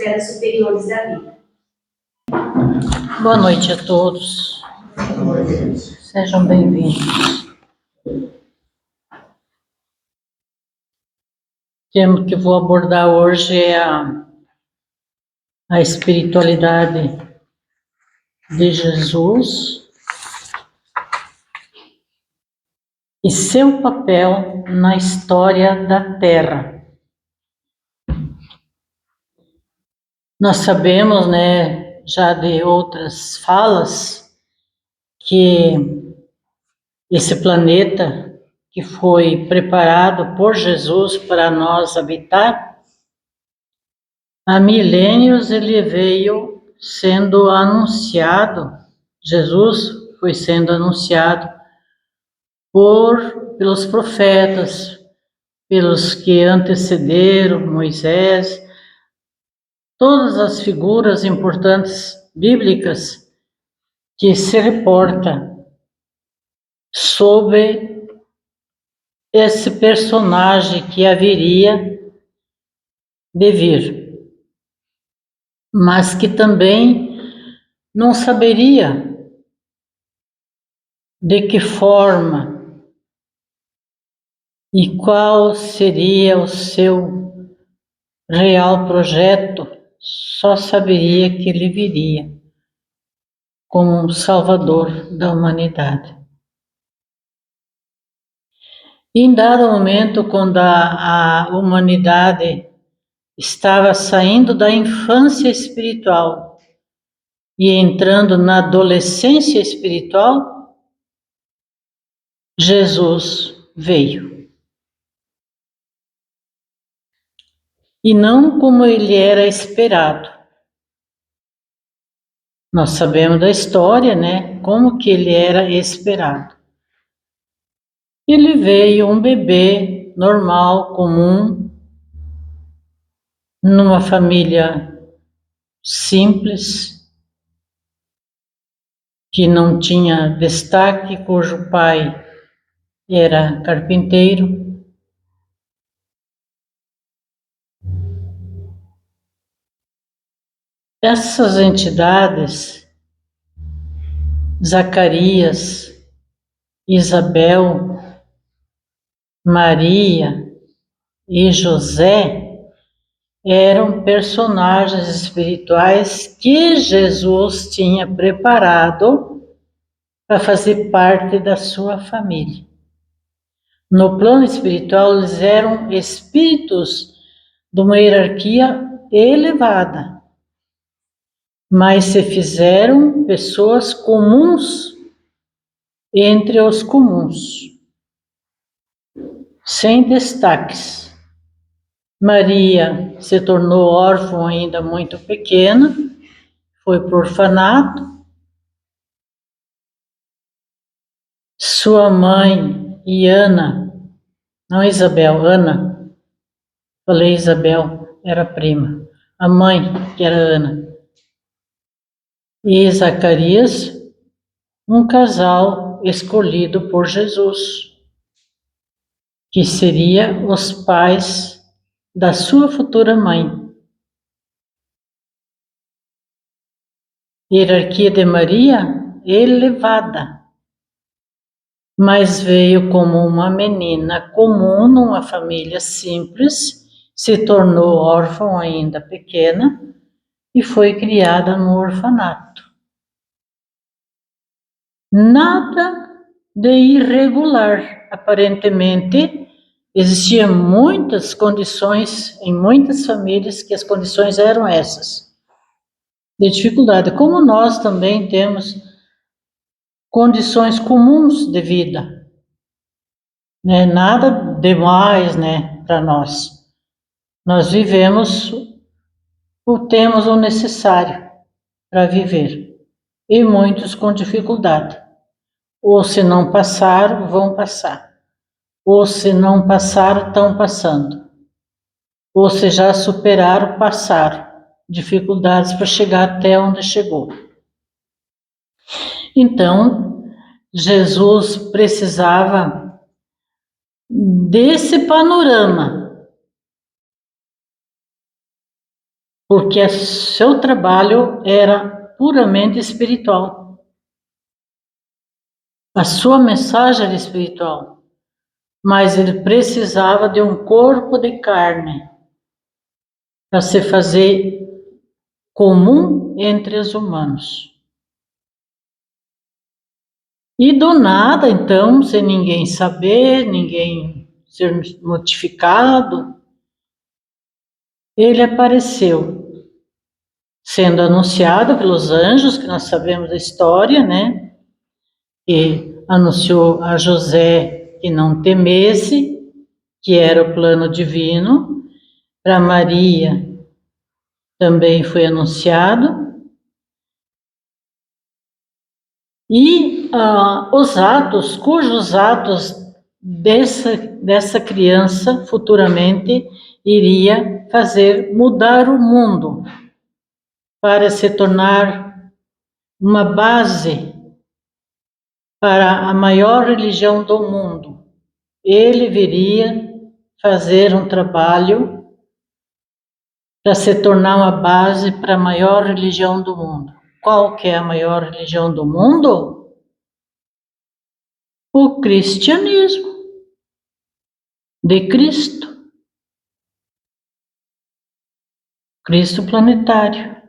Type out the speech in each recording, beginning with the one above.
esferas superiores da vida. Boa noite a todos. Sejam bem-vindos. O tema que vou abordar hoje é a espiritualidade de Jesus e seu papel na história da Terra. Nós sabemos, já de outras falas, que esse planeta que foi preparado por Jesus para nós habitar, há milênios ele veio sendo anunciado, Jesus foi sendo anunciado pelos profetas, pelos que antecederam Moisés, todas as figuras importantes bíblicas que se reporta sobre esse personagem que haveria de vir, mas que também não saberia de que forma e qual seria o seu real projeto, só saberia que ele viria como um salvador da humanidade. Em dado momento, quando a humanidade estava saindo da infância espiritual e entrando na adolescência espiritual, Jesus veio. E não como ele era esperado. Nós sabemos da história, como que ele era esperado. Ele veio um bebê normal, comum, numa família simples, que não tinha destaque, cujo pai era carpinteiro. Essas entidades, Zacarias, Isabel, Maria e José, eram personagens espirituais que Jesus tinha preparado para fazer parte da sua família. No plano espiritual, eles eram espíritos de uma hierarquia elevada, mas se fizeram pessoas comuns entre os comuns, sem destaques. Maria se tornou órfã ainda muito pequena, foi para o orfanato. Sua mãe e Ana, não Isabel, Ana, falei Isabel, era prima, a mãe que era Ana, e Zacarias, um casal escolhido por Jesus, que seria os pais da sua futura mãe. Hierarquia de Maria elevada, mas veio como uma menina comum numa família simples, se tornou órfã ainda pequena e foi criada no orfanato. Nada de irregular, aparentemente. Existiam muitas condições em muitas famílias que as condições eram essas, de dificuldade, como nós também temos condições comuns de vida, nada demais, para nós. Nós vivemos temos o necessário para viver, e muitos com dificuldade. Ou se não passaram, vão passar. Ou se não passaram, estão passando. Ou se já superaram, passaram dificuldades para chegar até onde chegou. Então, Jesus precisava desse panorama, porque seu trabalho era puramente espiritual. A sua mensagem era espiritual, mas ele precisava de um corpo de carne para se fazer comum entre os humanos. E do nada, então, sem ninguém saber, ninguém ser notificado, ele apareceu, sendo anunciado pelos anjos, que nós sabemos da história, né? E anunciou a José que não temesse, que era o plano divino. Para Maria também foi anunciado. E os atos, cujos atos dessa criança futuramente iria fazer mudar o mundo para se tornar uma base para a maior religião do mundo. Ele viria fazer um trabalho para se tornar uma base para a maior religião do mundo. Qual que é a maior religião do mundo? O cristianismo de Cristo. Cristo planetário.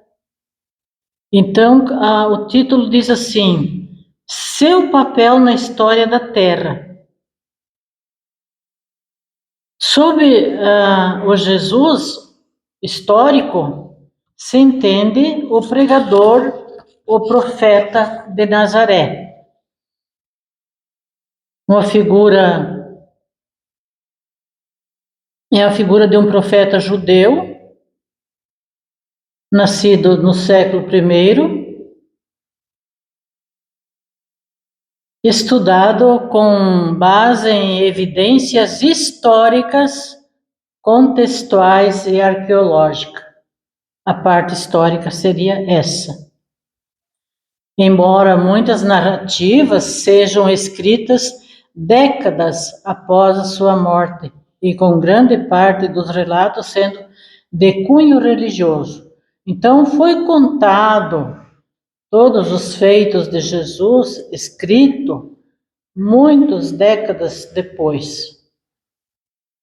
Então, o título diz assim: seu papel na história da Terra. Sob o Jesus histórico, se entende o pregador, o profeta de Nazaré. É a figura de um profeta judeu, nascido no século I, estudado com base em evidências históricas, contextuais e arqueológicas. A parte histórica seria essa. Embora muitas narrativas sejam escritas décadas após a sua morte, e com grande parte dos relatos sendo de cunho religioso. Então foi contado todos os feitos de Jesus escrito muitas décadas depois,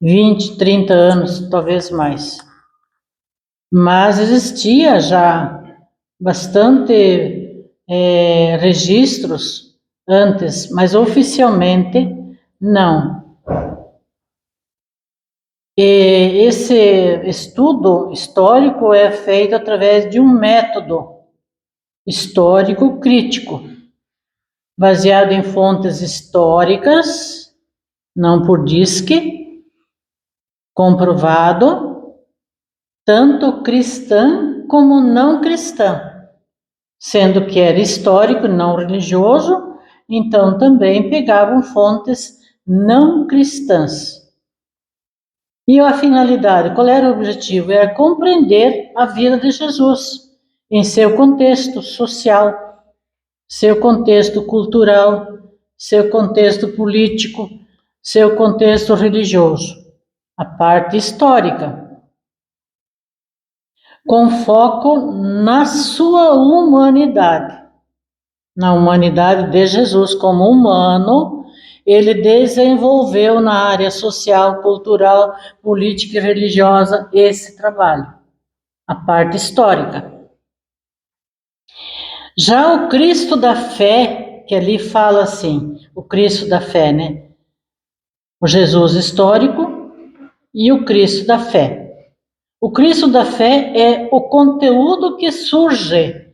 20, 30 anos, talvez mais. Mas existia já bastante registros antes, mas oficialmente não. E esse estudo histórico é feito através de um método histórico crítico, baseado em fontes históricas, não por disque, comprovado, tanto cristã como não cristã, sendo que era histórico, não religioso, então também pegavam fontes não cristãs. E a finalidade, qual era o objetivo? Era compreender a vida de Jesus em seu contexto social, seu contexto cultural, seu contexto político, seu contexto religioso, a parte histórica, com foco na sua humanidade, na humanidade de Jesus como humano. Ele desenvolveu na área social, cultural, política e religiosa esse trabalho, a parte histórica. Já o Cristo da fé, que ali fala assim, o Cristo da fé, né? O Jesus histórico e o Cristo da fé. O Cristo da fé é o conteúdo que surge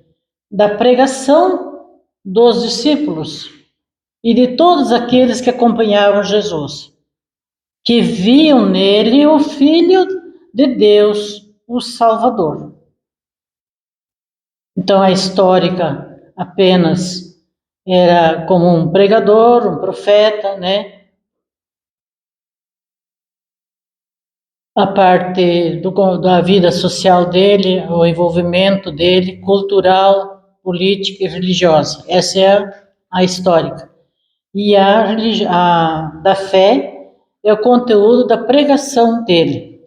da pregação dos discípulos e de todos aqueles que acompanhavam Jesus, que viam nele o Filho de Deus, o Salvador. Então a histórica apenas era como um pregador, um profeta, né? A parte da vida social dele, o envolvimento dele, cultural, política e religiosa. Essa é a histórica. E a da fé é o conteúdo da pregação dele.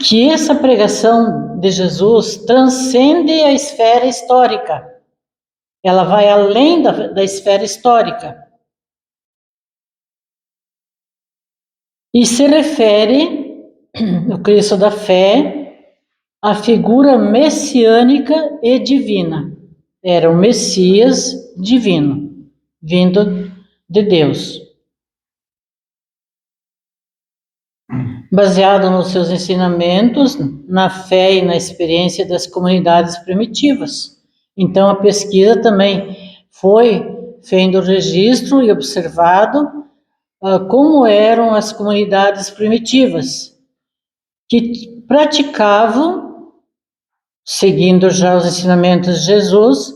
que essa pregação de Jesus transcende a esfera histórica. Ela vai além da esfera histórica. E se refere, o Cristo da fé, à figura messiânica e divina. Era o Messias divino, vindo de Deus. Baseado nos seus ensinamentos, na fé e na experiência das comunidades primitivas. Então, a pesquisa também foi feito registro e observado como eram as comunidades primitivas, que praticavam, seguindo já os ensinamentos de Jesus,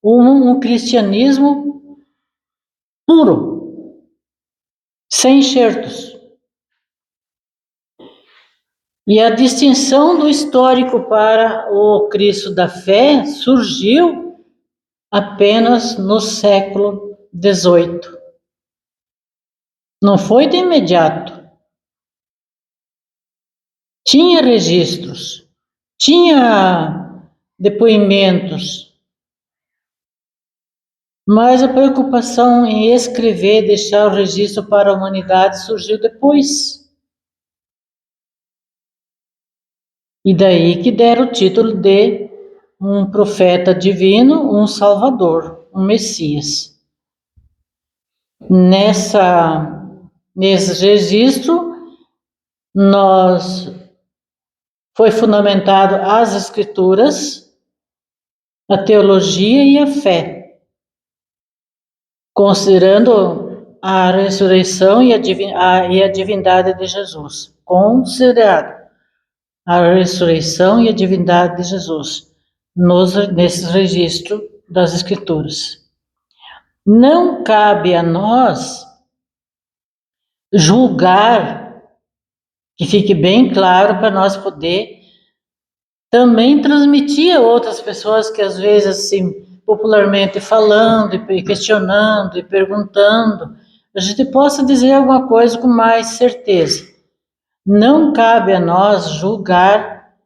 um cristianismo puro, sem enxertos. E a distinção do histórico para o Cristo da fé surgiu apenas no século XVIII. Não foi de imediato. Tinha registros, tinha depoimentos, mas a preocupação em escrever, deixar o registro para a humanidade surgiu depois. E daí que deram o título de um profeta divino, um salvador, um Messias. Nesse registro, foi fundamentado as escrituras, a teologia e a fé, considerando a ressurreição e a divindade de Jesus. Considerado a ressurreição e a divindade de Jesus nesse registro das escrituras. Não cabe a nós julgar, que fique bem claro para nós poder também transmitir a outras pessoas que às vezes assim, popularmente falando e questionando e perguntando, a gente possa dizer alguma coisa com mais certeza. Não cabe a nós julgar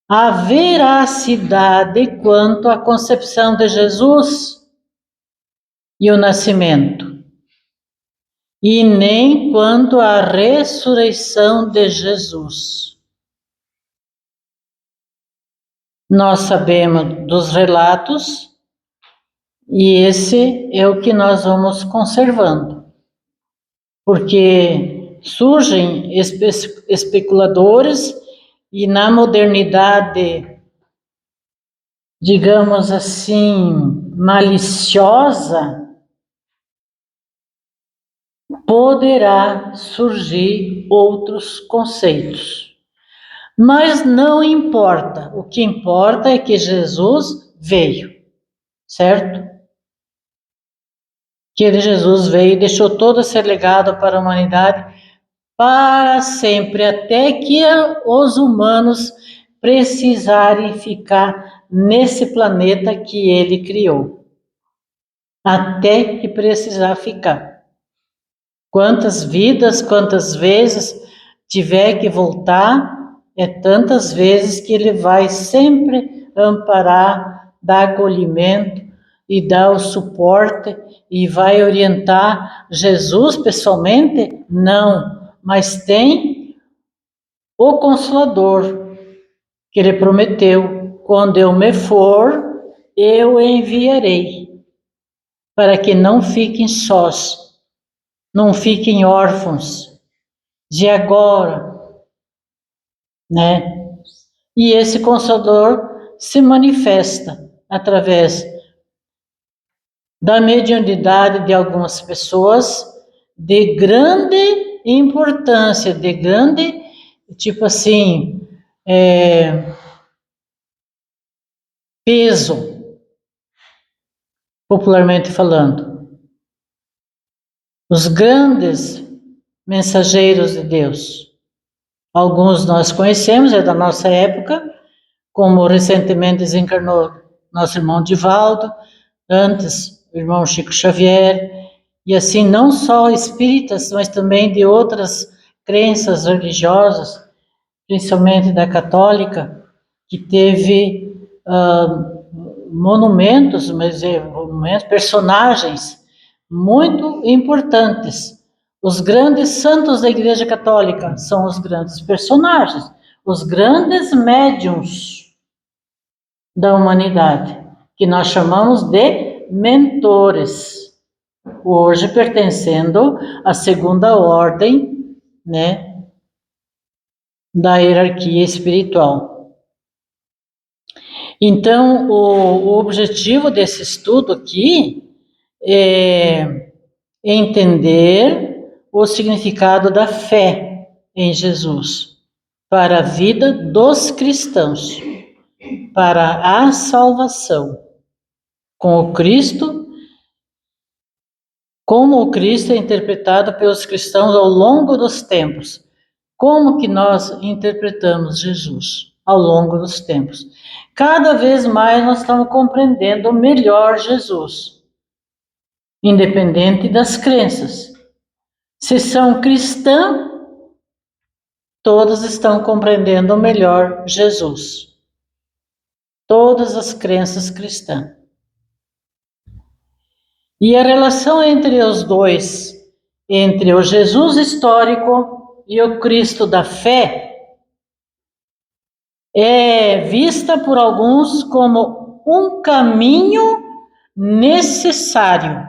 a veracidade quanto à concepção de Jesus e o nascimento, e nem quanto à ressurreição de Jesus. Nós sabemos dos relatos e esse é o que nós vamos conservando, porque surgem especuladores e na modernidade, digamos assim, maliciosa, poderá surgir outros conceitos. Mas não importa, o que importa é que Jesus veio, certo? Que Jesus veio e deixou todo esse legado para a humanidade para sempre, até que os humanos precisarem ficar nesse planeta que ele criou. Até que precisar ficar. Quantas vidas, quantas vezes tiver que voltar, é tantas vezes que ele vai sempre amparar, dar acolhimento e dar o suporte e vai orientar. Jesus pessoalmente? Não, mas tem o Consolador que ele prometeu: quando eu me for, eu enviarei, para que não fiquem sós, não fiquem órfãos de agora, né? E esse Consolador se manifesta através da mediunidade de algumas pessoas de grande importância, de grande, tipo assim, peso, popularmente falando. Os grandes mensageiros de Deus. Alguns nós conhecemos, é da nossa época, como recentemente desencarnou nosso irmão Divaldo, antes o irmão Chico Xavier, e assim não só espíritas, mas também de outras crenças religiosas, principalmente da católica, que teve monumentos, personagens muito importantes. Os grandes santos da Igreja Católica são os grandes personagens, os grandes médiuns da humanidade, que nós chamamos de mentores, hoje pertencendo à segunda ordem, né, da hierarquia espiritual. Então, o objetivo desse estudo aqui é entender o significado da fé em Jesus para a vida dos cristãos, para a salvação, com o Cristo, como o Cristo é interpretado pelos cristãos ao longo dos tempos. Como que nós interpretamos Jesus ao longo dos tempos? Cada vez mais nós estamos compreendendo melhor Jesus, independente das crenças. Se são cristãos, todos estão compreendendo melhor Jesus. Todas as crenças cristãs. E a relação entre os dois, entre o Jesus histórico e o Cristo da fé, é vista por alguns como um caminho necessário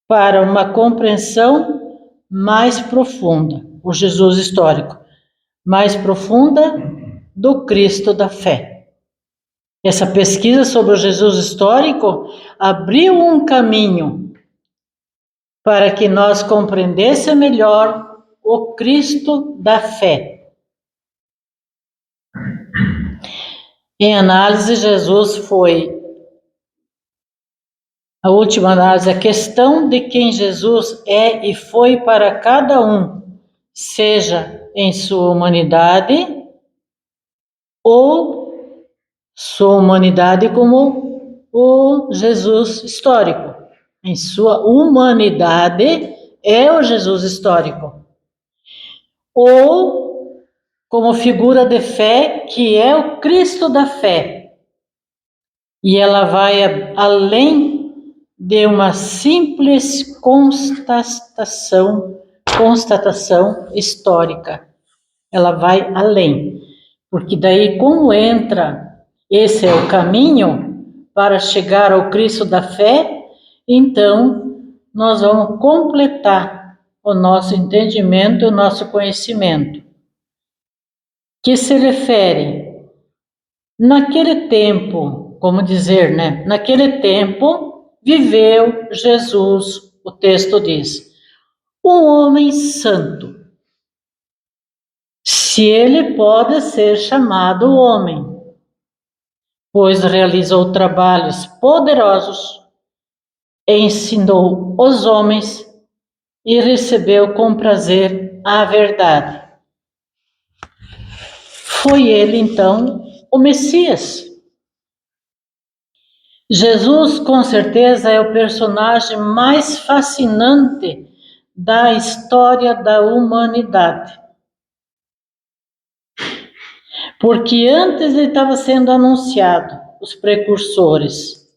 para uma compreensão mais profunda, o Jesus histórico, mais profunda do Cristo da fé. Essa pesquisa sobre o Jesus histórico abriu um caminho para que nós compreendêssemos melhor o Cristo da fé. Em análise, Jesus foi, a última análise, a questão de quem Jesus é e foi para cada um, seja em sua humanidade ou sua humanidade como o Jesus histórico. Em sua humanidade é o Jesus histórico. Ou como figura de fé, que é o Cristo da fé. E ela vai além de uma simples constatação histórica. Ela vai além. Porque daí, como entra, esse é o caminho para chegar ao Cristo da fé, então nós vamos completar o nosso entendimento, o nosso conhecimento, que se refere naquele tempo, como dizer, né? Naquele tempo viveu Jesus, o texto diz, um homem santo, se ele pode ser chamado homem, pois realizou trabalhos poderosos, ensinou os homens e recebeu com prazer a verdade. Foi ele, então, o Messias. Jesus, com certeza, é o personagem mais fascinante da história da humanidade. Porque antes ele estava sendo anunciado, os precursores.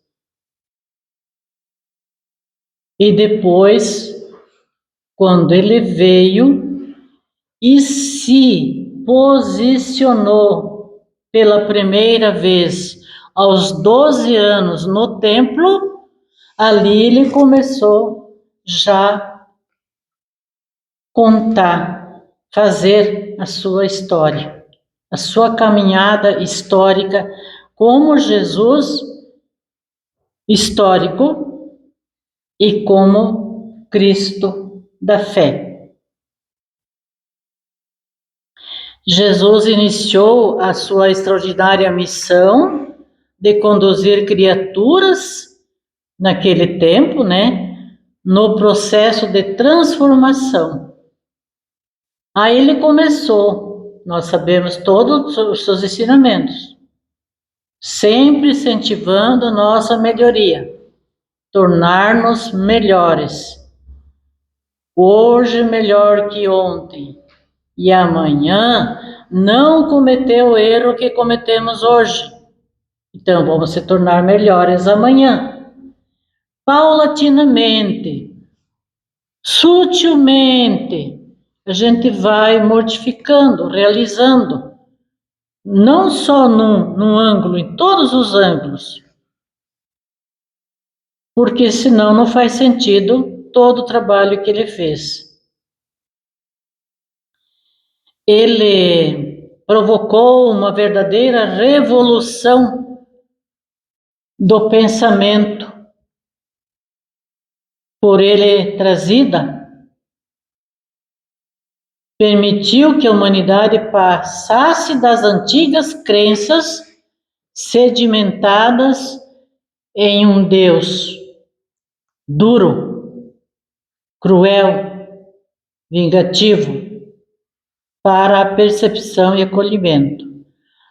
E depois, quando ele veio e se posicionou pela primeira vez aos 12 anos no templo, ali ele começou já contar, fazer a sua história, a sua caminhada histórica como Jesus histórico e como Cristo da fé. Jesus iniciou a sua extraordinária missão de conduzir criaturas naquele tempo, né, no processo de transformação. Aí ele começou, nós sabemos todos os seus ensinamentos, sempre incentivando nossa melhoria, tornar-nos melhores, hoje melhor que ontem, e amanhã não cometer o erro que cometemos hoje. Então, vamos se tornar melhores amanhã. Paulatinamente, sutilmente, a gente vai mortificando, realizando, não só num ângulo, em todos os ângulos, porque senão não faz sentido todo o trabalho que ele fez. Ele provocou uma verdadeira revolução do pensamento, por ele trazida, permitiu que a humanidade passasse das antigas crenças sedimentadas em um Deus duro, cruel, vingativo, para a percepção e acolhimento.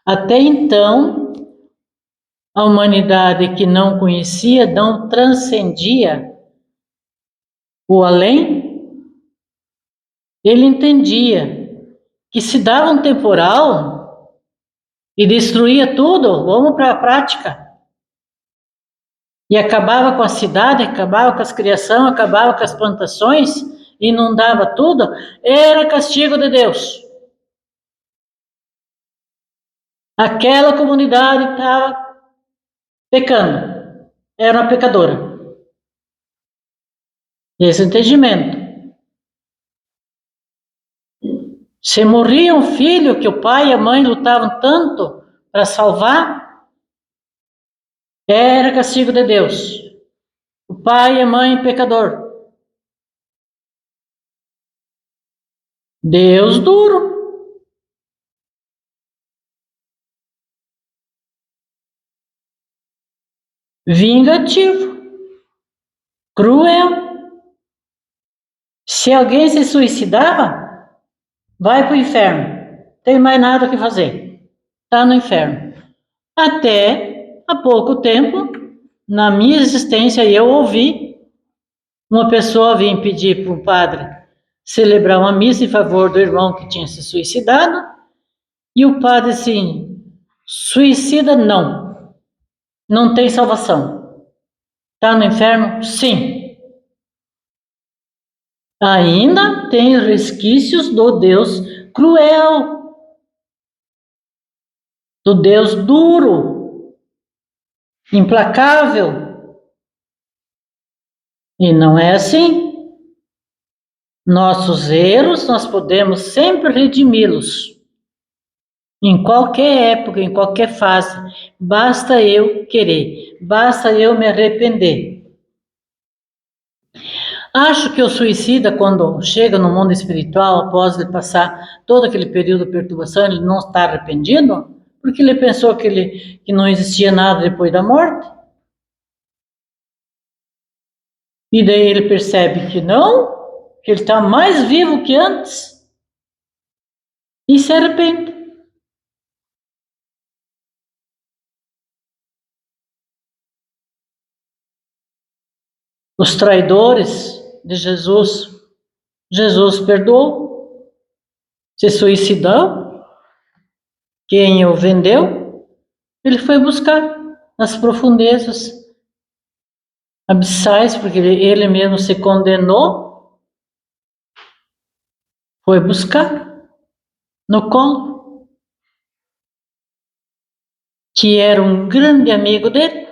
Até então, a humanidade que não conhecia, não transcendia o além, ele entendia que se dava um temporal e destruía tudo, vamos para a prática. E acabava com a cidade, acabava com as criações, acabava com as plantações, inundava tudo, era castigo de Deus. Aquela comunidade estava pecando, era uma pecadora. Esse entendimento. Se morria um filho que o pai e a mãe lutavam tanto para salvar, era castigo de Deus. O pai e a mãe pecador. Deus duro. Vingativo. Cruel. Se alguém se suicidava, vai para o inferno. Tem mais nada o que fazer. Está no inferno. Até há pouco tempo, na minha existência, eu ouvi uma pessoa vir pedir para um padre celebrar uma missa em favor do irmão que tinha se suicidado, e o padre assim, suicida não, não tem salvação. Está no inferno? Sim. Ainda tem resquícios do Deus cruel, do Deus duro, implacável. E não é assim. Nossos erros, nós podemos sempre redimi-los. Em qualquer época, em qualquer fase, basta eu querer, basta eu me arrepender. Acho que o suicida, quando chega no mundo espiritual, após ele passar todo aquele período de perturbação, ele não está arrependido? Porque ele pensou que não existia nada depois da morte? E daí ele percebe que não, que ele está mais vivo que antes, e se arrepende. Os traidores de Jesus, Jesus perdoou, se suicidou, quem o vendeu, ele foi buscar nas profundezas abissais, porque ele mesmo se condenou, foi buscar no colo, que era um grande amigo dele,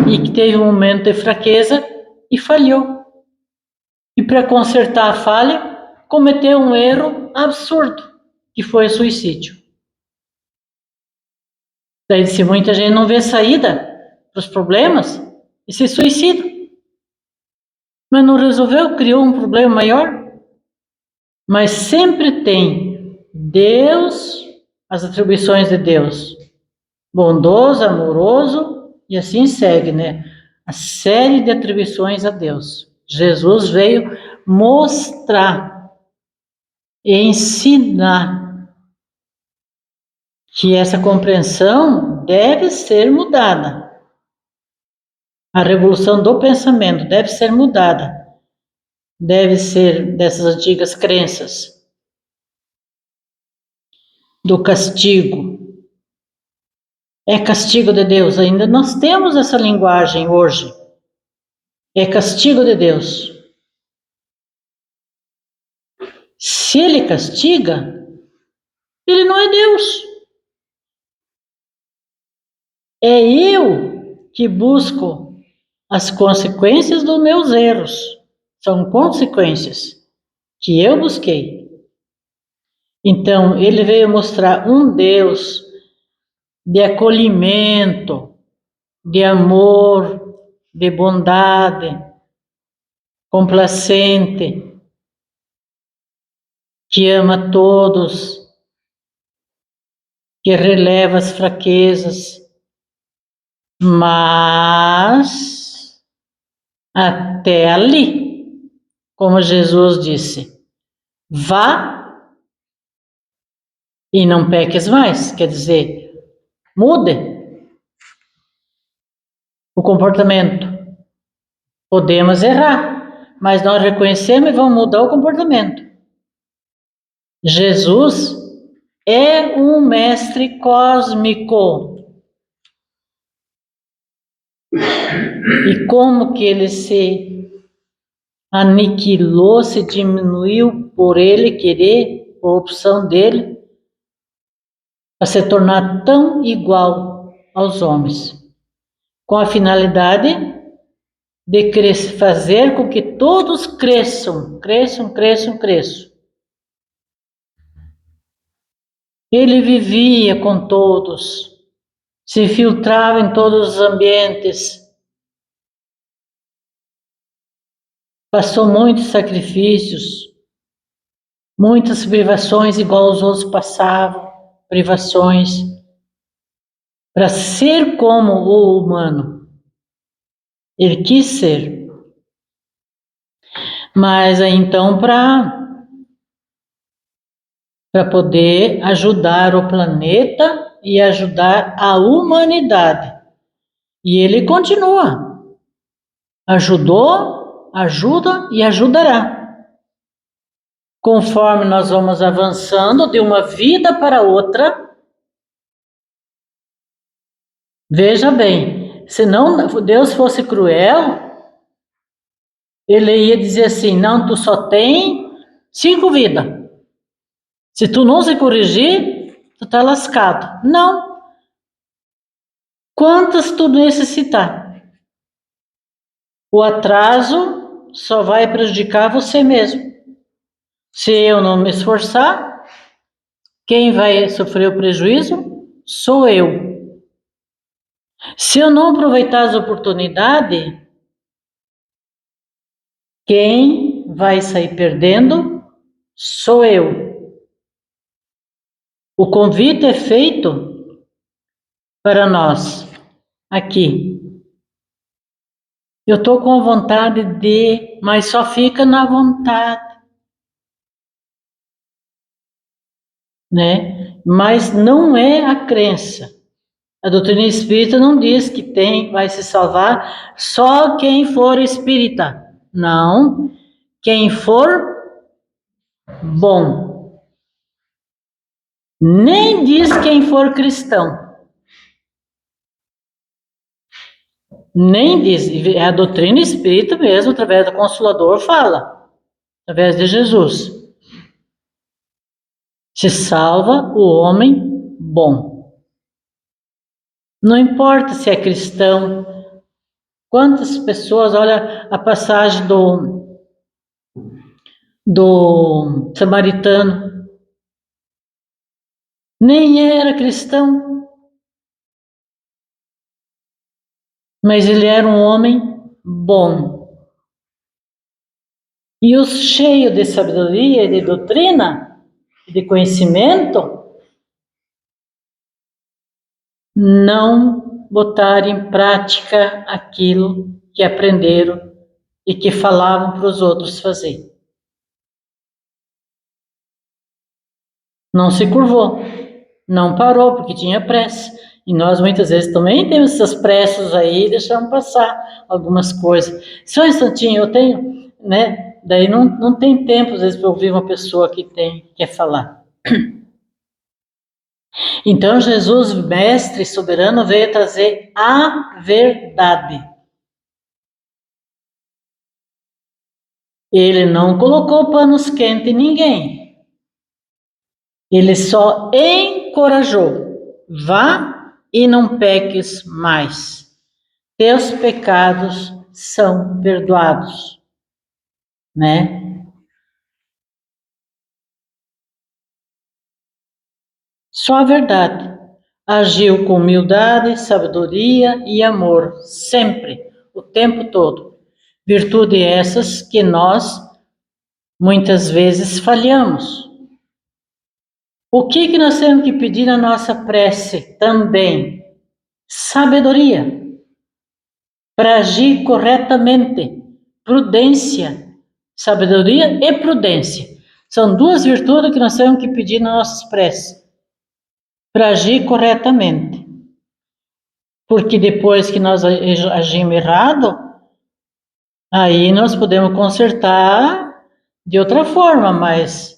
e que teve um momento de fraqueza e falhou. E para consertar a falha, cometeu um erro absurdo, que foi o suicídio. Daí, se muita gente não vê saída para os problemas, e se suicida. Mas não resolveu, criou um problema maior. Mas sempre tem Deus, as atribuições de Deus, bondoso, amoroso, e assim segue, né? A série de atribuições a Deus. Jesus veio mostrar e ensinar que essa compreensão deve ser mudada. A revolução do pensamento deve ser mudada. deve ser dessas antigas crenças, do castigo. É castigo de Deus, ainda nós temos essa linguagem hoje. É castigo de Deus. Se Ele castiga, Ele não é Deus. É eu que busco as consequências dos meus erros. São consequências que eu busquei. Então, Ele veio mostrar um Deus de acolhimento, de amor, de bondade, complacente, que ama todos, que releva as fraquezas, mas até ali, como Jesus disse, vá e não peques mais, quer dizer, mude o comportamento. Podemos errar, mas nós reconhecemos e vamos mudar o comportamento. Jesus é um mestre cósmico. E como que ele se aniquilou, se diminuiu por ele querer, por opção dele, para se tornar tão igual aos homens, com a finalidade de fazer com que todos cresçam. Ele vivia com todos, se filtrava em todos os ambientes, passou muitos sacrifícios, muitas privações, igual os outros passavam, privações, para ser como o humano. Ele quis ser. Mas aí então, para poder ajudar o planeta e ajudar a humanidade. E ele continua. Ajudou, ajuda e ajudará. Conforme nós vamos avançando de uma vida para outra, veja bem, se não Deus fosse cruel, Ele ia dizer assim, não, tu só tem 5 vidas. Se tu não se corrigir, tu tá lascado. Não. Quantas tu necessitar? O atraso só vai prejudicar você mesmo. Se eu não me esforçar, quem vai sofrer o prejuízo sou eu. Se eu não aproveitar as oportunidades, quem vai sair perdendo sou eu. O convite é feito para nós aqui. Eu estou com vontade de, mas só fica na vontade, né? Mas não é a crença. A doutrina espírita não diz que vai se salvar só quem for espírita. Não, quem for bom. Nem diz quem for cristão. Nem diz. É a doutrina espírita mesmo, através do Consolador, fala. Através de Jesus. Se salva o homem bom. Não importa se é cristão. Quantas pessoas, olha a passagem do samaritano. Nem era cristão. Mas ele era um homem bom. E os cheios de sabedoria e de doutrina, de conhecimento, não botaram em prática aquilo que aprenderam e que falavam para os outros fazer. Não se curvou, não parou porque tinha pressa. E nós muitas vezes também temos essas pressas aí e deixamos passar algumas coisas. Só um instantinho, eu tenho, né? Daí não tem tempo, às vezes, para ouvir uma pessoa que quer falar. Então, Jesus, mestre soberano, veio trazer a verdade. Ele não colocou panos quentes em ninguém. Ele só encorajou. Vá e não peques mais. Teus pecados são perdoados, né? Só a verdade. Agiu com humildade, sabedoria e amor, sempre, o tempo todo. Virtude essas que nós muitas vezes falhamos. O que nós temos que pedir na nossa prece também? Sabedoria para agir corretamente, prudência, sabedoria e prudência. São duas virtudes que nós temos que pedir nas nossas preces para agir corretamente. Porque depois que nós agimos errado, aí nós podemos consertar de outra forma, mas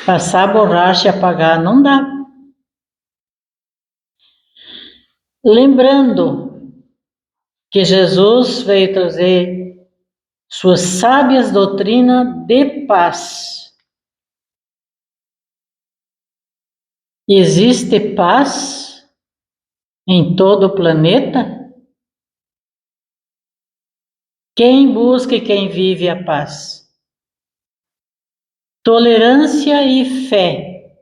passar borracha e apagar não dá. Lembrando que Jesus veio trazer suas sábias doutrinas de paz. Existe paz em todo o planeta? Quem busca e quem vive a paz? Tolerância e fé.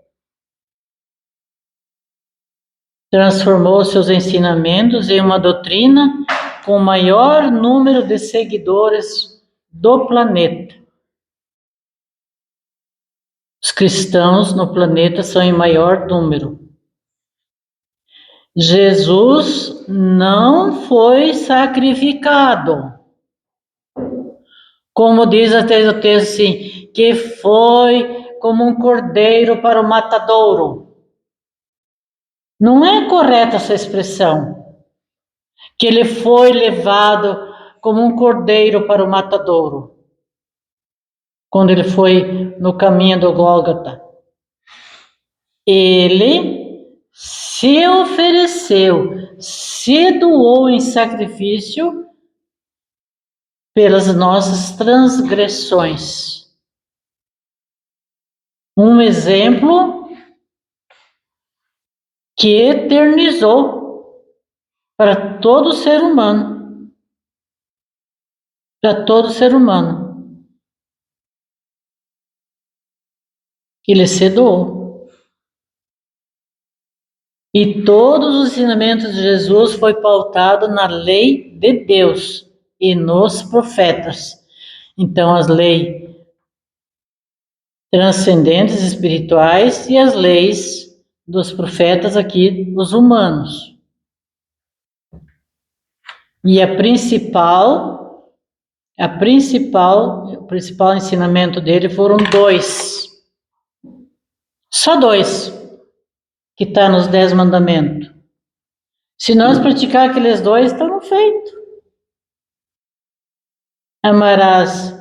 Transformou seus ensinamentos em uma doutrina com o maior número de seguidores do planeta. Os cristãos no planeta são em maior número. Jesus não foi sacrificado. Como diz até o texto assim, que foi como um cordeiro para o matadouro. Não é correta essa expressão. Que ele foi levado como um cordeiro para o matadouro. Quando ele foi no caminho do Gólgota. Ele se ofereceu, se doou em sacrifício pelas nossas transgressões. Um exemplo que eternizou para todo ser humano. Para todo ser humano. Ele se doou. E todos os ensinamentos de Jesus foi pautado na lei de Deus e nos profetas. Então, as leis transcendentes espirituais e as leis dos profetas aqui, os humanos. E o principal ensinamento dele foram dois. Só dois, que está nos 10 mandamentos. Se nós praticar aqueles dois, estamos feitos. Amarás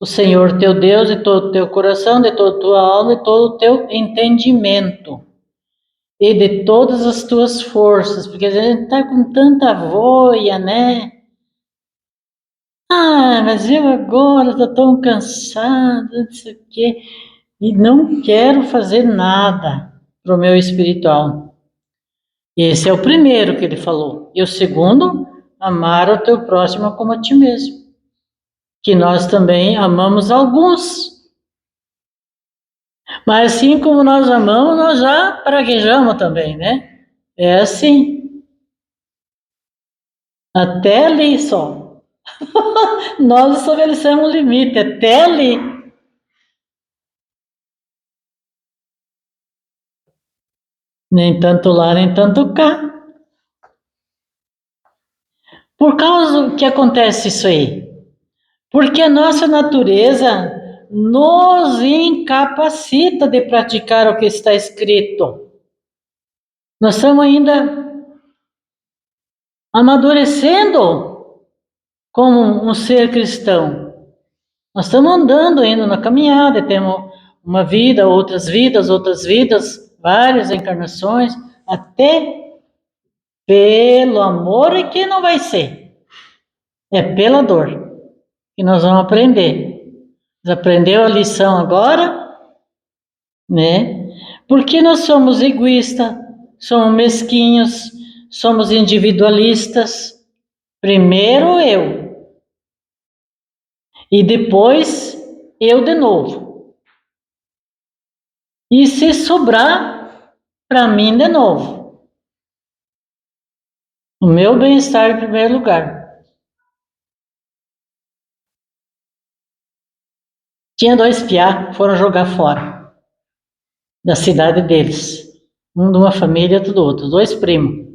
o Senhor teu Deus de todo o teu coração, de toda a tua alma, de todo o teu entendimento e de todas as tuas forças, porque a gente está com tanta voia, né? Ah, mas eu agora estou tão cansado, não sei o quê, e não quero fazer nada para o meu espiritual. Esse é o primeiro que ele falou. E o segundo, amar o teu próximo como a ti mesmo. Que nós também amamos alguns. Mas assim como nós amamos, nós já praguejamos também, né? É assim. Até ali só. Nós estabelecemos um limite, até ali. Nem tanto lá, nem tanto cá. Por causa do que acontece isso aí? Porque a nossa natureza nos incapacita de praticar o que está escrito. Nós estamos ainda amadurecendo como um ser cristão. Nós estamos andando, indo na caminhada, temos uma vida, outras vidas, várias encarnações, até pelo amor é que não vai ser. É pela dor que nós vamos aprender. Você aprendeu a lição agora, né? Porque nós somos egoístas, somos mesquinhos, somos individualistas. Primeiro eu, e depois eu de novo. E se sobrar, para mim de novo. O meu bem-estar em primeiro lugar. Tinha 2 piá, foram jogar fora da cidade deles. Um de uma família, outro do outro, 2 primos.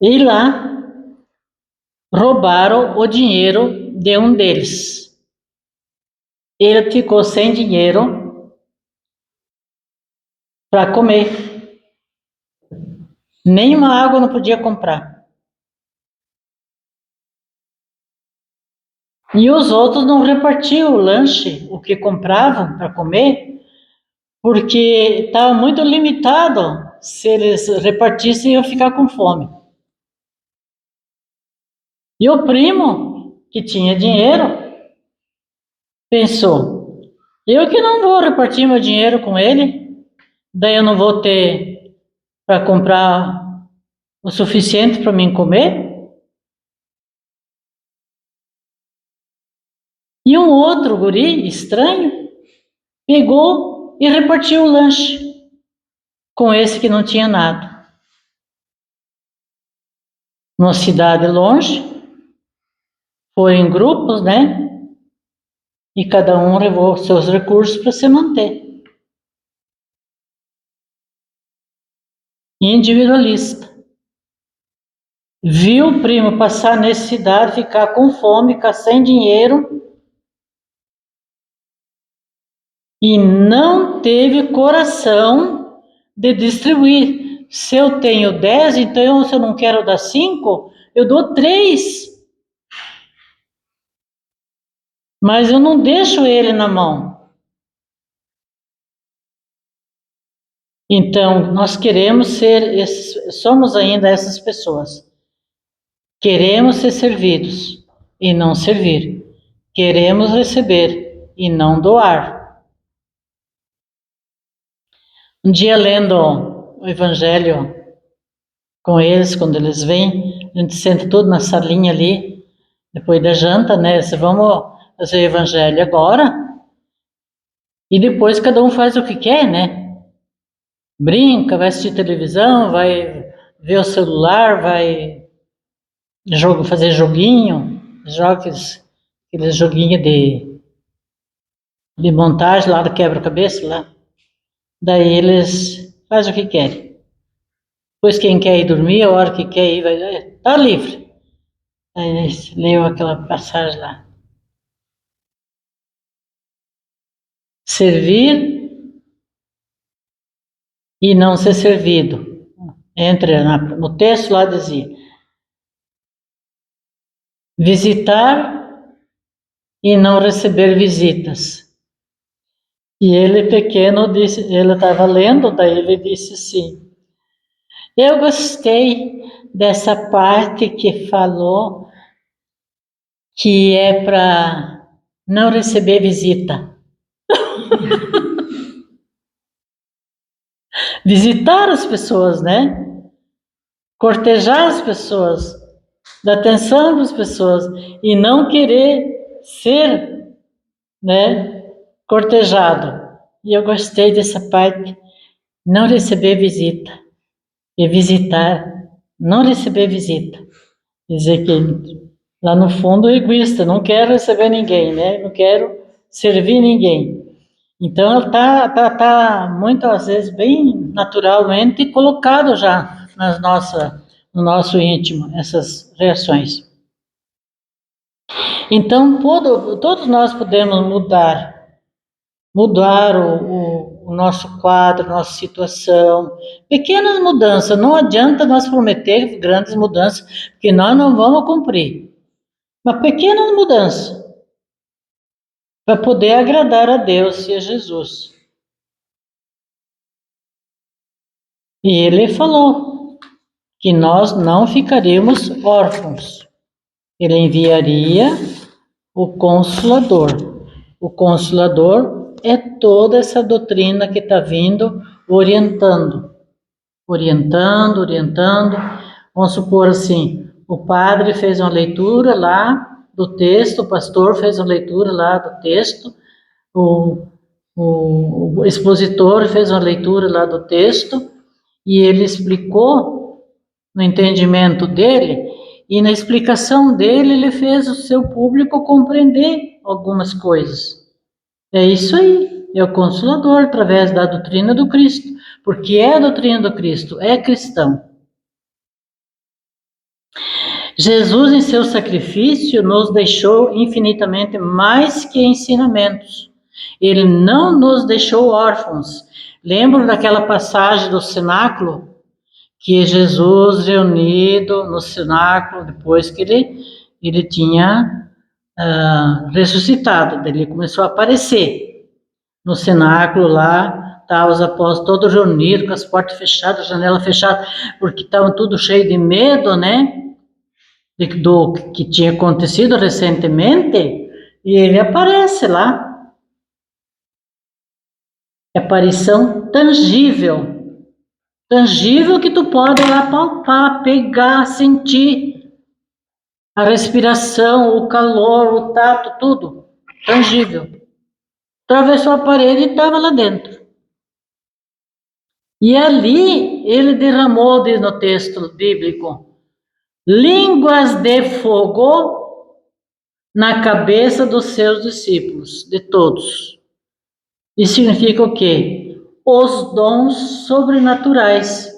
E lá roubaram o dinheiro de um deles. Ele ficou sem dinheiro para comer. Nem uma água não podia comprar. E os outros não repartiam o lanche, o que compravam para comer, porque estava muito limitado. Se eles repartissem, iam ficar com fome. E o primo, que tinha dinheiro, pensou: eu que não vou repartir meu dinheiro com ele, daí eu não vou ter para comprar o suficiente para mim comer. E um outro guri estranho pegou e repartiu o lanche com esse que não tinha nada. Numa cidade longe, foi em grupos, né? E cada um levou seus recursos para se manter. Individualista. Viu o primo passar necessidade, ficar com fome, ficar sem dinheiro e não teve coração de distribuir. Se eu tenho 10, então se eu não quero dar 5, eu dou 3. Mas eu não deixo ele na mão. Então, nós queremos ser, somos ainda essas pessoas. Queremos ser servidos e não servir. Queremos receber e não doar. Um dia lendo o Evangelho com eles, quando eles vêm, a gente senta tudo na salinha ali, depois da janta, né? Vamos fazer o Evangelho agora e depois cada um faz o que quer, né? Brinca, vai assistir televisão, vai ver o celular, vai fazer joguinho, joga aqueles joguinhos de montagem lá do quebra-cabeça lá. Daí eles fazem o que querem. Depois quem quer ir dormir, a hora que quer ir, vai, tá livre. Aí eles leu aquela passagem lá. Servir e não ser servido. No texto lá dizia: visitar e não receber visitas. E ele pequeno disse, ele estava lendo, daí ele disse assim: eu gostei dessa parte que falou que é para não receber visita. Visitar as pessoas, né? Cortejar as pessoas, dar atenção para as pessoas e não querer ser, né, cortejado. E eu gostei dessa parte, não receber visita e visitar, não receber visita. Quer dizer que lá no fundo é egoísta, não quero receber ninguém, né? Não quero servir ninguém. Então ele tá muito às vezes bem naturalmente colocado já no nosso íntimo essas reações. Então todos nós podemos mudar o nosso quadro, nossa situação, pequenas mudanças. Não adianta nós prometer grandes mudanças, porque nós não vamos cumprir. Uma pequena mudança. para poder agradar a Deus e a Jesus. E ele falou que nós não ficaríamos órfãos. Ele enviaria o Consolador. O Consolador é toda essa doutrina que está vindo orientando. Vamos supor assim, o padre fez uma leitura lá do texto, o pastor fez uma leitura lá do texto, o expositor fez uma leitura lá do texto e ele explicou no entendimento dele e na explicação dele ele fez o seu público compreender algumas coisas. É isso aí, é o Consolador através da doutrina do Cristo, porque é a doutrina do Cristo, é cristão. Jesus, em seu sacrifício, nos deixou infinitamente mais que ensinamentos. Ele não nos deixou órfãos. Lembram daquela passagem do cenáculo? Que Jesus reunido no cenáculo, depois que ele tinha ressuscitado, ele começou a aparecer no cenáculo lá, estavam os apóstolos todos reunidos, com as portas fechadas, a janela fechada, porque estavam tudo cheio de medo, né? Do que tinha acontecido recentemente, e ele aparece lá. Aparição tangível. Tangível que tu pode lá palpar, pegar, sentir. A respiração, o calor, o tato, tudo. Tangível. Atravessou a parede e estava lá dentro. E ali ele derramou, diz no texto bíblico, línguas de fogo na cabeça dos seus discípulos, de todos. Isso significa o quê? Os dons sobrenaturais,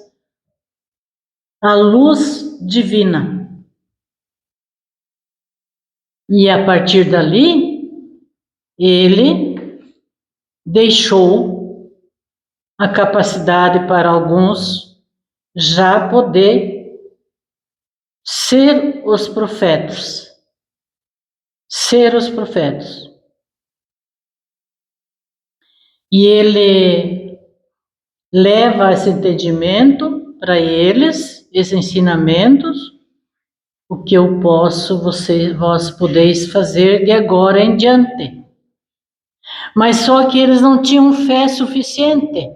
a luz divina. E a partir dali, ele deixou a capacidade para alguns já poder ser os profetas. Ser os profetas. E ele leva esse entendimento para eles, esses ensinamentos, o que eu posso, vós podeis fazer de agora em diante. Mas só que eles não tinham fé suficiente.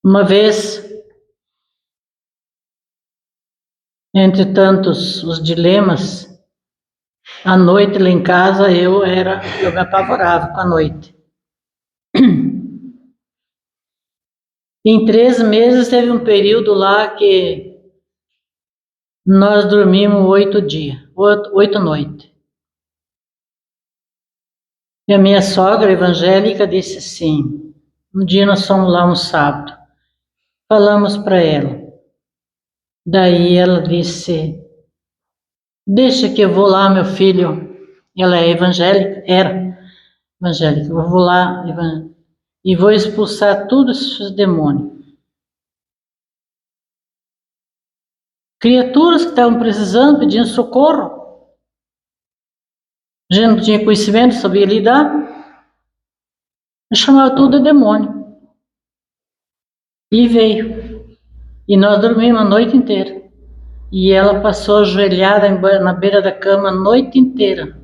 Uma vez, entre tantos os dilemas, à noite lá em casa eu me apavorava com a noite. Em 3 meses teve um período lá que nós dormimos 8 dias, 8 noites. E a minha sogra evangélica disse assim, um dia nós fomos lá um sábado, falamos para ela. Daí ela disse, deixa que eu vou lá, meu filho. Ela é evangélica, era evangélica. Eu vou lá e vou expulsar todos esses demônios. Criaturas que estavam precisando, pedindo socorro. A gente não tinha conhecimento, sabia lidar. Eu chamava tudo de demônio. E veio. E nós dormimos a noite inteira. E ela passou ajoelhada na beira da cama a noite inteira.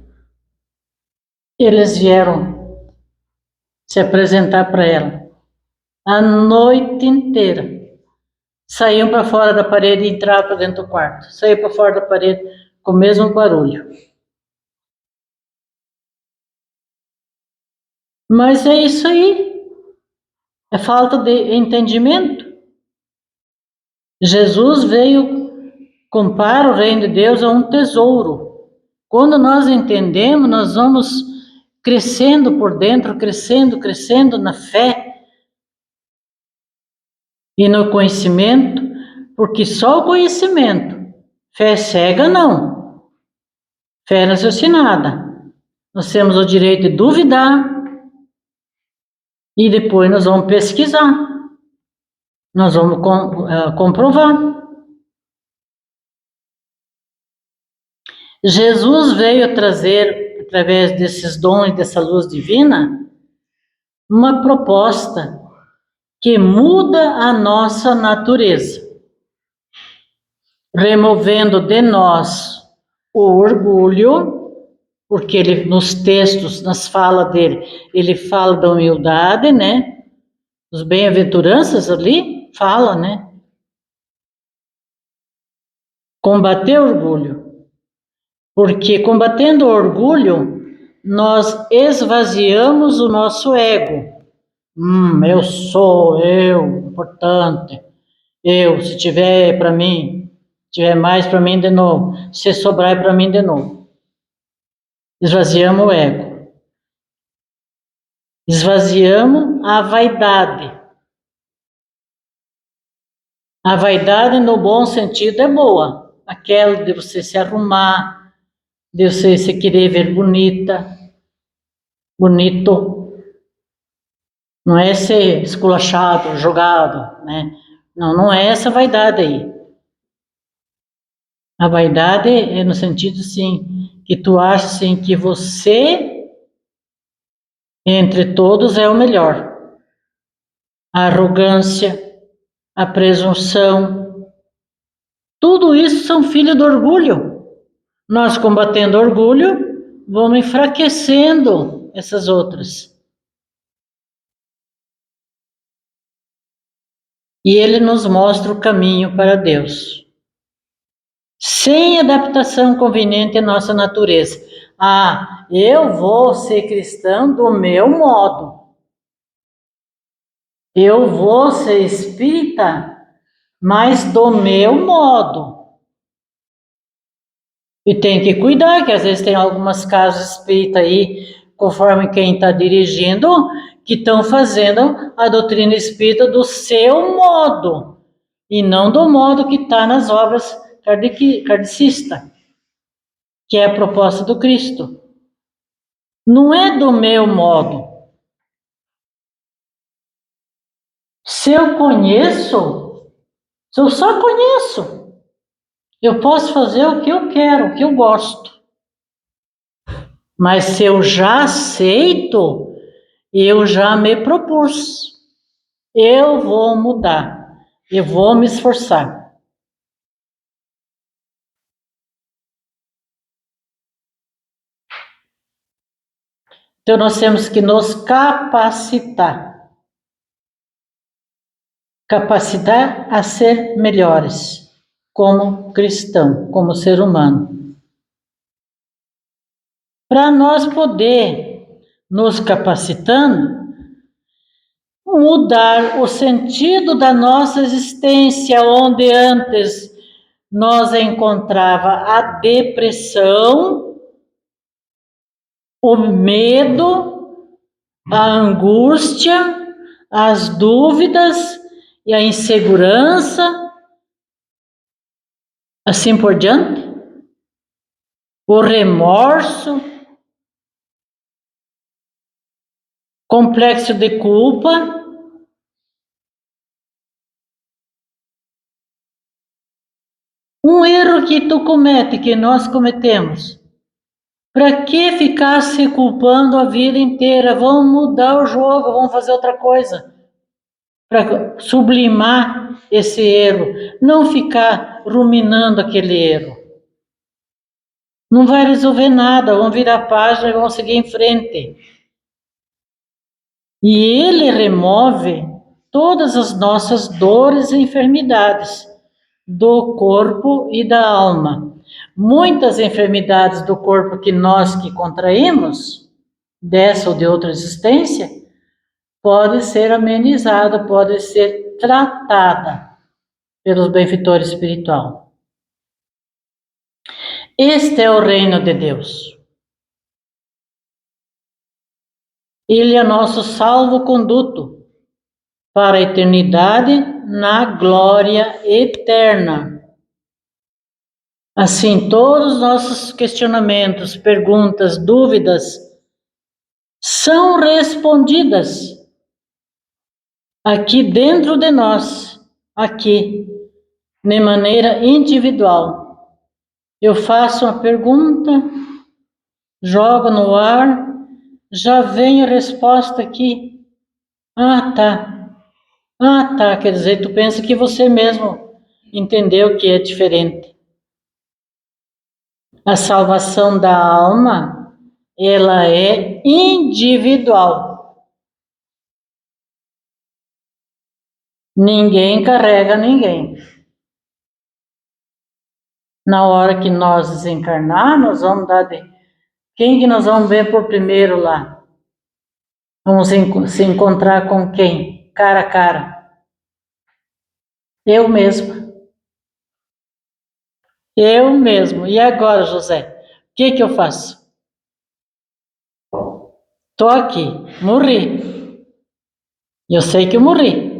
Eles vieram se apresentar para ela. A noite inteira. Saíam para fora da parede e entravam para dentro do quarto. Saíam para fora da parede com o mesmo barulho. Mas é isso aí. É falta de entendimento. Jesus veio comparar o reino de Deus a um tesouro. Quando nós entendemos, nós vamos crescendo por dentro, crescendo na fé e no conhecimento, porque só o conhecimento, fé cega não, fé raciocinada. Nós temos o direito de duvidar e depois nós vamos pesquisar, nós vamos comprovar. Jesus veio trazer, através desses dons, dessa luz divina, uma proposta que muda a nossa natureza, removendo de nós o orgulho, porque ele, nos textos, nas falas dele, ele fala da humildade, né? Os bem-aventuranças ali, fala, né? Combater o orgulho. Porque combatendo o orgulho, nós esvaziamos o nosso ego. Eu sou, eu, importante. Eu, se tiver para mim, tiver mais para mim de novo. Se sobrar para mim de novo. Esvaziamos o ego. Esvaziamos a vaidade. A vaidade, no bom sentido, é boa. Aquela de você se arrumar, de você se querer ver bonita, bonito. Não é ser esculachado, jogado, né? Não, não é essa vaidade aí. A vaidade é no sentido, assim, que tu acha, assim, que você, entre todos, é o melhor. A arrogância, a presunção, tudo isso são filhos do orgulho. Nós, combatendo o orgulho, vamos enfraquecendo essas outras. E ele nos mostra o caminho para Deus. Sem adaptação conveniente à nossa natureza. Eu vou ser cristão do meu modo. Eu vou ser espírita, mas do meu modo. E tem que cuidar, que às vezes tem algumas casas espíritas aí, conforme quem está dirigindo, que estão fazendo a doutrina espírita do seu modo, e não do modo que está nas obras kardecistas, que é a proposta do Cristo. Não é do meu modo. Se eu conheço, se eu só conheço, eu posso fazer o que eu quero, o que eu gosto. Mas se eu já aceito, eu já me propus. Eu vou mudar. Eu vou me esforçar. Então nós temos que nos capacitar. Capacitar a ser melhores, como cristão, como ser humano. Para nós poder, nos capacitando, mudar o sentido da nossa existência, onde antes nós encontrava a depressão, o medo, a angústia, as dúvidas e a insegurança, assim por diante, o remorso, complexo de culpa. Um erro que tu comete, que nós cometemos. Para que ficar se culpando a vida inteira? Vamos mudar o jogo, vamos fazer outra coisa. Para sublimar esse erro. Não ficar ruminando aquele erro. Não vai resolver nada, vamos virar a página e vamos seguir em frente. E ele remove todas as nossas dores e enfermidades do corpo e da alma. Muitas enfermidades do corpo que nós que contraímos, dessa ou de outra existência, pode ser amenizada, pode ser tratada pelos benfeitores espiritual. Este é o reino de Deus. Ele é nosso salvo-conduto para a eternidade na glória eterna. Assim, todos os nossos questionamentos, perguntas, dúvidas são respondidas aqui dentro de nós, aqui, de maneira individual. Eu faço uma pergunta, jogo no ar, já vem a resposta aqui. Ah, tá. Ah, tá. Quer dizer, tu pensa que você mesmo entendeu que é diferente. A salvação da alma, ela é individual. Ninguém carrega ninguém. Na hora que nós desencarnar, nós vamos dar de... Quem que nós vamos ver por primeiro lá? Vamos se encontrar com quem? Cara a cara. Eu mesma. Eu mesmo. E agora, José? O que eu faço? Tô aqui. Morri. Eu sei que eu morri.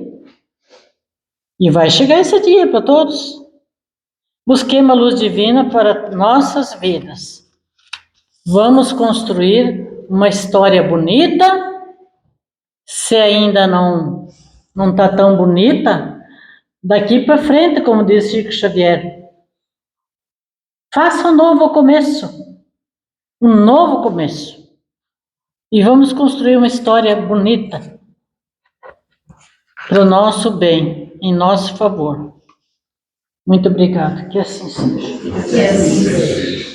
E vai chegar esse dia para todos. Busquemos a luz divina para nossas vidas. Vamos construir uma história bonita. Se ainda não está tão bonita, daqui para frente, como diz Chico Xavier, faça um novo começo. Um novo começo. E vamos construir uma história bonita para o nosso bem, em nosso favor. Muito obrigado. Que assim seja.